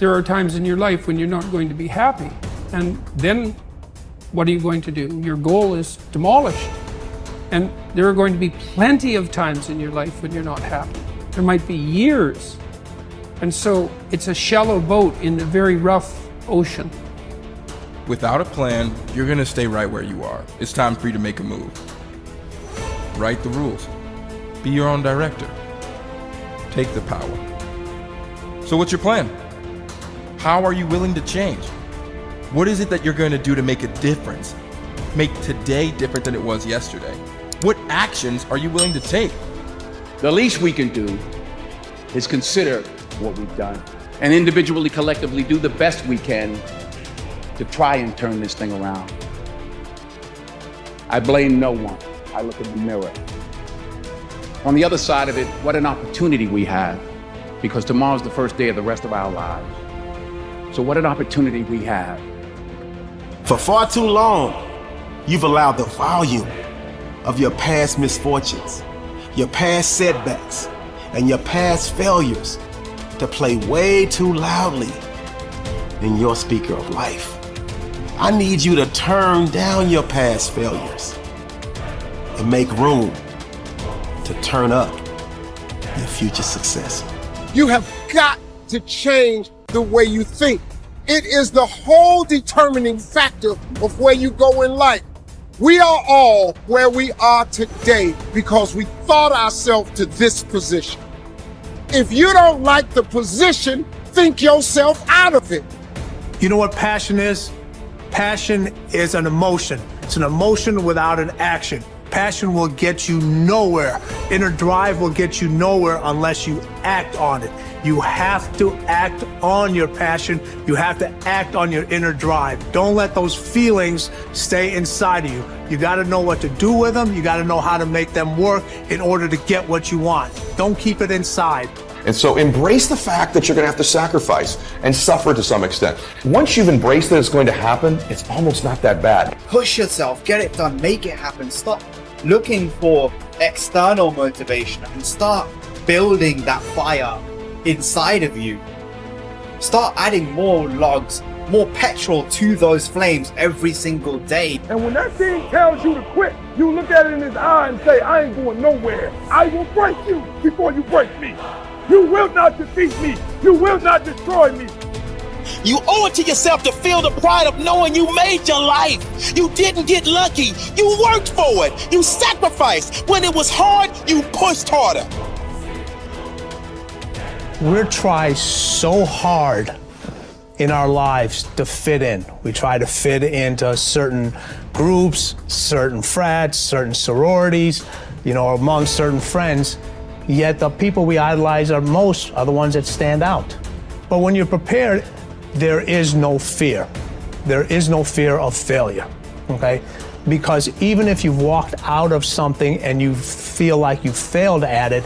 there are times in your life when you're not going to be happy. And then what are you going to do? Your goal is demolished. And there are going to be plenty of times in your life when you're not happy. There might be years. And so it's a shallow boat in a very rough ocean. Without a plan, you're gonna stay right where you are. It's time for you to make a move. Write the rules. Be your own director. Take the power. So what's your plan? How are you willing to change? What is it that you're gonna do to make a difference? Make today different than it was yesterday? What actions are you willing to take? The least we can do is consider what we've done and individually, collectively do the best we can to try and turn this thing around. I blame no one. I look in the mirror. On the other side of it, what an opportunity we have, because tomorrow's the first day of the rest of our lives. So what an opportunity we have. For far too long, you've allowed the volume of your past misfortunes, your past setbacks, and your past failures to play way too loudly in your speaker of life. I need you to turn down your past failures and make room to turn up your future success. You have got to change the way you think. It is the whole determining factor of where you go in life. We are all where we are today because we thought ourselves to this position. If you don't like the position, think yourself out of it. You know what passion is? Passion is an emotion. It's an emotion without an action. Passion will get you nowhere. Inner drive will get you nowhere unless you act on it. You have to act on your passion. You have to act on your inner drive. Don't let those feelings stay inside of you. You got to know what to do with them. You got to know how to make them work in order to get what you want. Don't keep it inside. And so embrace the fact that you're going to have to sacrifice and suffer to some extent. Once you've embraced that it's going to happen, it's almost not that bad. Push yourself, get it done, make it happen. Stop looking for external motivation and start building that fire inside of you. Start adding more logs, more petrol to those flames every single day. And when that thing tells you to quit, you look at it in his eye and say, I ain't going nowhere. I will break you before you break me. You will not defeat me. You will not destroy me. You owe it to yourself to feel the pride of knowing you made your life. You didn't get lucky. You worked for it. You sacrificed. When it was hard, you pushed harder. We're trying so hard in our lives to fit in. We try to fit into certain groups, certain frats, certain sororities, among certain friends. Yet the people we idolize are the ones that stand out. But when you're prepared, there is no fear. There is no fear of failure, okay? Because even if you've walked out of something and you feel like you failed at it,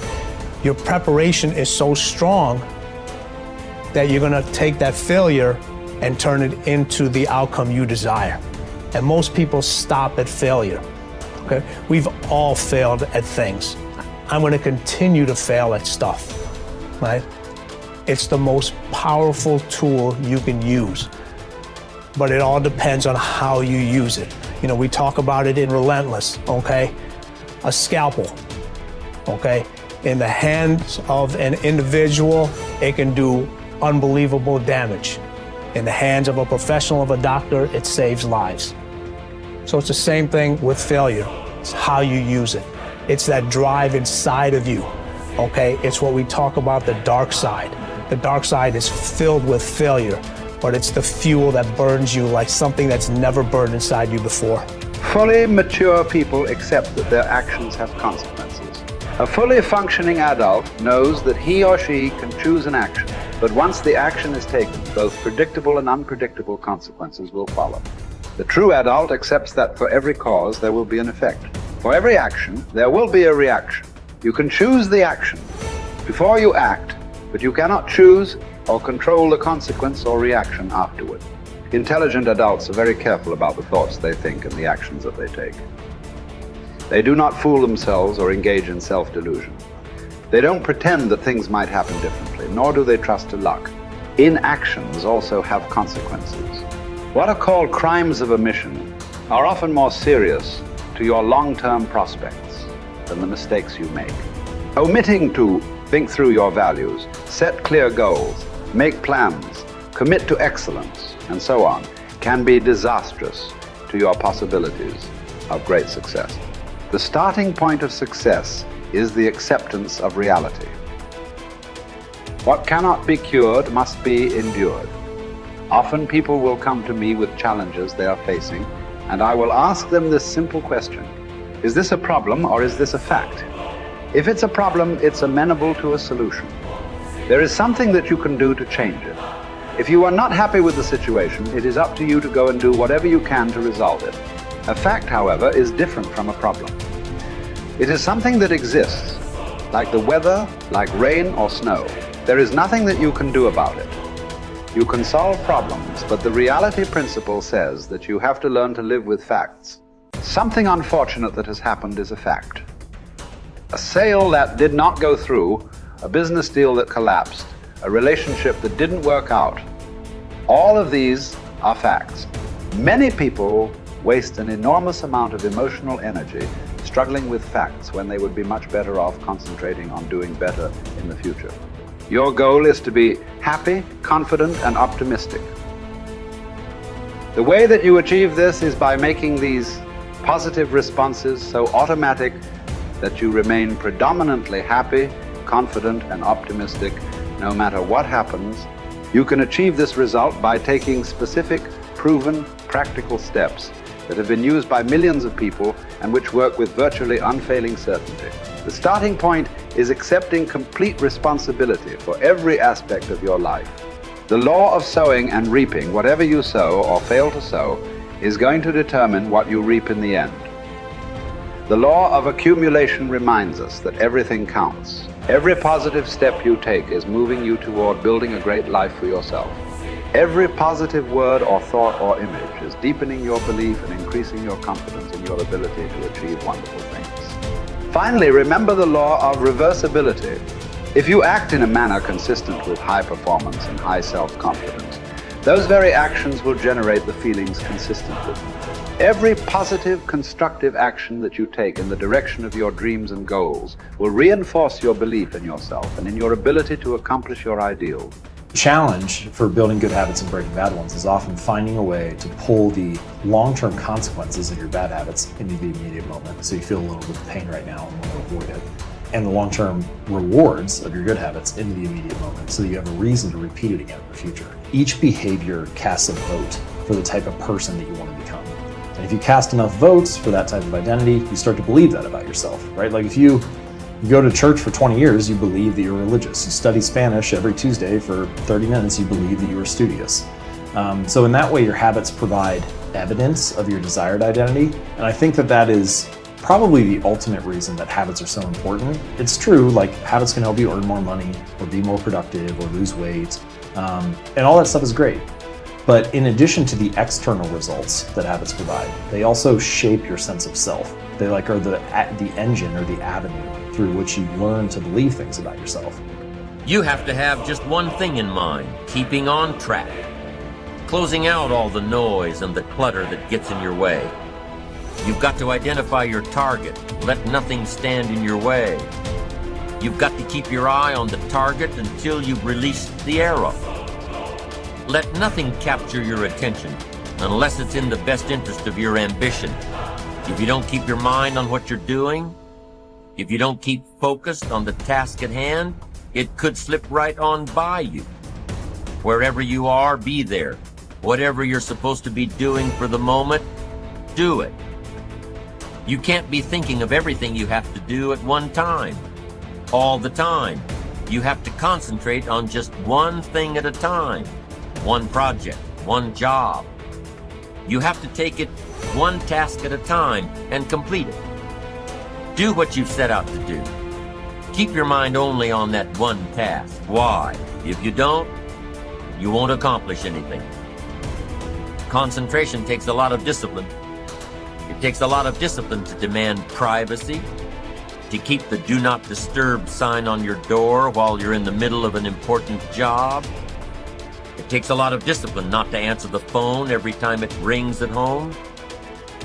your preparation is so strong that you're gonna take that failure and turn it into the outcome you desire. And most people stop at failure, okay? We've all failed at things. I'm gonna continue to fail at stuff, right? It's the most powerful tool you can use, but it all depends on how you use it. We talk about it in Relentless, okay? A scalpel, okay? In the hands of an individual, it can do unbelievable damage. In the hands of a professional, of a doctor, it saves lives. So it's the same thing with failure. It's how you use it. It's that drive inside of you, okay? It's what we talk about, the dark side. The dark side is filled with failure, but it's the fuel that burns you like something that's never burned inside you before. Fully mature people accept that their actions have consequences. A fully functioning adult knows that he or she can choose an action, but once the action is taken, both predictable and unpredictable consequences will follow. The true adult accepts that for every cause there will be an effect. For every action, there will be a reaction. You can choose the action before you act, but you cannot choose or control the consequence or reaction afterward. Intelligent adults are very careful about the thoughts they think and the actions that they take. They do not fool themselves or engage in self-delusion. They don't pretend that things might happen differently, nor do they trust to luck. inactions also have consequences. What are called crimes of omission are often more serious to your long-term prospects than the mistakes you make. Omitting to think through your values, set clear goals, make plans, commit to excellence, and so on, can be disastrous to your possibilities of great success. The starting point of success is the acceptance of reality. What cannot be cured must be endured. Often people will come to me with challenges they are facing, and I will ask them this simple question: is this a problem or is this a fact? If it's a problem, it's amenable to a solution. There is something that you can do to change it. If you are not happy with the situation, it is up to you to go and do whatever you can to resolve it. A fact, however, is different from a problem. It is something that exists, like the weather, like rain or snow. There is nothing that you can do about it. You can solve problems, but the reality principle says that you have to learn to live with facts. Something unfortunate that has happened is a fact. A sale that did not go through, a business deal that collapsed, a relationship that didn't work out. All of these are facts. Many people waste an enormous amount of emotional energy struggling with facts when they would be much better off concentrating on doing better in the future. Your goal is to be happy, confident, and optimistic. The way that you achieve this is by making these positive responses so automatic that you remain predominantly happy, confident, and optimistic no matter what happens. You can achieve this result by taking specific, proven, practical steps that have been used by millions of people and which work with virtually unfailing certainty. The starting point is accepting complete responsibility for every aspect of your life. The law of sowing and reaping, whatever you sow or fail to sow, is going to determine what you reap in the end. The law of accumulation reminds us that everything counts. Every positive step you take is moving you toward building a great life for yourself. Every positive word or thought or image is deepening your belief and increasing your confidence in your ability to achieve wonderful things. Finally, remember the law of reversibility. If you act in a manner consistent with high performance and high self-confidence, those very actions will generate the feelings consistent with them. Every positive, constructive action that you take in the direction of your dreams and goals will reinforce your belief in yourself and in your ability to accomplish your ideals. The challenge for building good habits and breaking bad ones is often finding a way to pull the long-term consequences of your bad habits into the immediate moment. So you feel a little bit of pain right now and want to avoid it. And the long-term rewards of your good habits into the immediate moment so you have a reason to repeat it again in the future. Each behavior casts a vote for the type of person that you want to become. And if you cast enough votes for that type of identity, you start to believe that about yourself, right? Like if you go to church for 20 years, you believe that you're religious. You study Spanish every Tuesday for 30 minutes, you believe that you are studious. So in that way, your habits provide evidence of your desired identity. And I think that that is probably the ultimate reason that habits are so important. It's true, like habits can help you earn more money or be more productive or lose weight. And all that stuff is great. But in addition to the external results that habits provide, they also shape your sense of self. They are the engine or the avenue through which you learn to believe things about yourself. You have to have just one thing in mind: keeping on track, closing out all the noise and the clutter that gets in your way. You've got to identify your target. Let nothing stand in your way. You've got to keep your eye on the target until you've released the arrow. Let nothing capture your attention unless it's in the best interest of your ambition. If you don't keep your mind on what you're doing, if you don't keep focused on the task at hand, it could slip right on by you. Wherever you are, be there. Whatever you're supposed to be doing for the moment, do it. You can't be thinking of everything you have to do at one time, all the time. You have to concentrate on just one thing at a time. One project, one job. You have to take it one task at a time and complete it. Do what you've set out to do. Keep your mind only on that one task. Why? If you don't, you won't accomplish anything. Concentration takes a lot of discipline. It takes a lot of discipline to demand privacy, to keep the do not disturb sign on your door while you're in the middle of an important job, It takes a lot of discipline not to answer the phone every time it rings at home.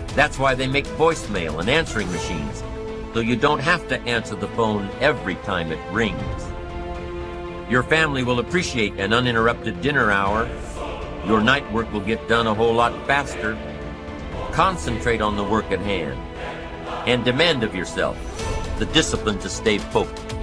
That's why they make voicemail and answering machines, so you don't have to answer the phone every time it rings. Your family will appreciate an uninterrupted dinner hour. Your night work will get done a whole lot faster. Concentrate on the work at hand and demand of yourself the discipline to stay focused.